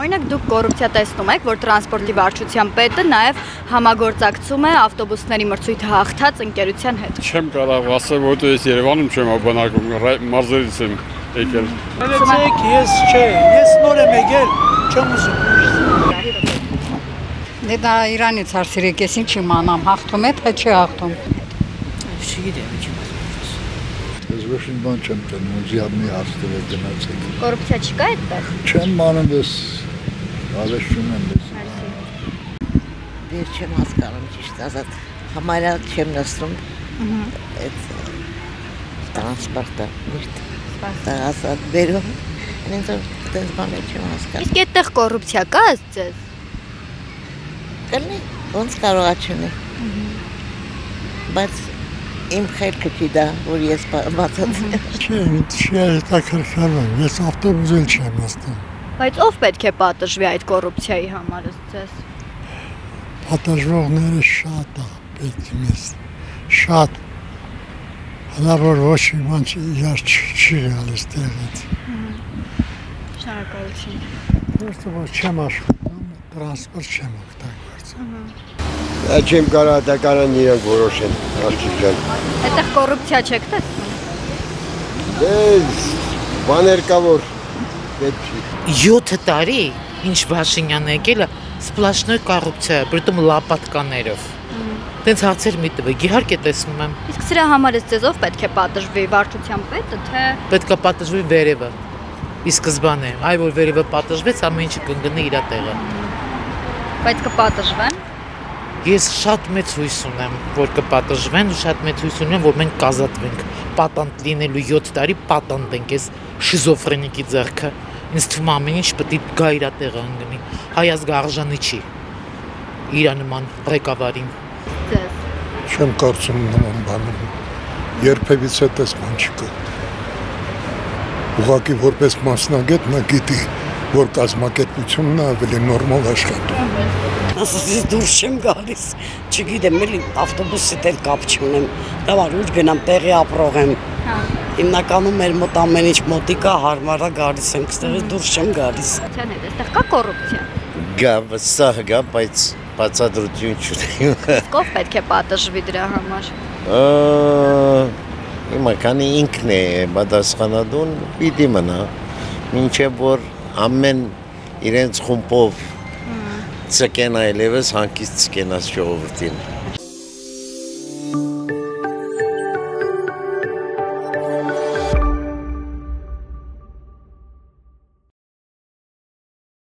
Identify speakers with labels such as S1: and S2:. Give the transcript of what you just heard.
S1: Օրինակ դուք կոռուպցիա տեսնում եք, որ տրանսպորտի վարչության պետը նաև համագործակցում է ավտոբուսների մրցույթը հաղթած ընկերության հետ։
S2: Չեմ կարող ասել, որտեղ ես Երևանում չեմ բնակվում, մարզերից եմ եկել։
S3: Ես նոր եմ եկել, չեմ ուզում։
S4: Դե դա Իրանից հարցրեք, ես ինչ իմանամ, հաղթում է թե չի հաղթում։
S3: Չգիտեմ, ինչի մասնավորապես։
S5: Ես ոչ մի բան չեմ տնում, զիամի աստղը գնացեք։
S1: Կոռուպցիա չկա այդտեղ։
S5: Չեմ մանում ես, ավեշ չունեմ ես։
S6: Դեր չեմ հասկանում ճիշտ ասած, համարյա չեմ նստում այդ տրանսպորտը, միշտ ասած բերում, ինձ այդպես բաներ չեմ հասկանում։
S1: Իսկ այդտեղ կոռուպցիա կա ձեզ։
S6: Կլինի, ոնց կարողա չունի։ Բայց իմ խելքը չի դա, որ ես բացացնեմ։
S5: Չի հետաքրքրվում, ես ավտոբուսել չեմ նստում։
S1: Բայց ով պետք է պատժվի այդ կոռուպցիայի համար ձեզ։
S5: Պատժվողները շատ է պետք մեզ, շատ։ Հնարավոր ոչ իման իրար չի գալիս տեղից։
S1: Շնորհակալություն։
S5: Ոչ չեմ աշխատում, տրանսպորտ չեմ օգտագործում։
S7: Չեմ կարող դակարան իրենք որոշեն, աղջիկան։
S1: Այդտեղ կոռուպցիա չեք տեսնում։
S7: Բաներ կա որ պետք չի։
S8: 7 տարի, ինչ Վաշինյանը եկել է, սպլաշնոյ կոռուպցիա, պրիտում լապատկաներով։ Տենց հարցեր մի տվեք, իհարկե տեսնում եմ։
S1: Իսկ սրա համար ձեզ ով պետք է պատժվի, վարչության պետը, թե
S8: Պետք է պատժվի վերևը։ Ի սկզբանե, այ որ վերևը պատժվեց, ամեն ինչը կընկնի իր տեղը։
S1: բայց կպատժվեն։
S8: Ես շատ մեծ հույս ունեմ, որ կպատժվեն, շատ մեծ հույս ունեմ, որ մենք կազատվենք։ Պատանտ լինելու 7 տարի պատանտ ենք այս շիզոֆրենիկի ձեռքը։ Ինձ թվում է ամեն ինչ պետք է գա իր տեղը ընկնի։ Հայ ազգը արժանի չի իր նման ղեկավարին։
S5: Չեմ կարծում նման բաներ։ Երբևիցե տեսման չկա։ Ուղղակի որպես մասնագետ նա գիտի, որ կազմակերպությունն ավելի նորմալ աշխատում։
S3: Ասած ես դուրս չեմ գալիս, չգիտեմ, էլի ավտոբուսի հետ կապ չունեմ, դավար ուր գնամ, տեղի ապրող եմ։ Հիմնականում մեր մոտ ամեն ինչ մոտիկա հարմարա գալիս եմ, այստեղից դուրս չեմ գալիս։
S1: Այստեղ կա կոռուպցիա։
S7: Գա, վստահ գա, բայց բացատրություն չունեմ։
S1: Իսկ ով պետք է պատժվի դրա համար։
S7: Հիմա քանի ինքն է պատասխանատուն, պիտի մնա, մինչև որ ամեն իրենց խումբով ցկեն այլևս հանկից ցկենաց ժողովրդին։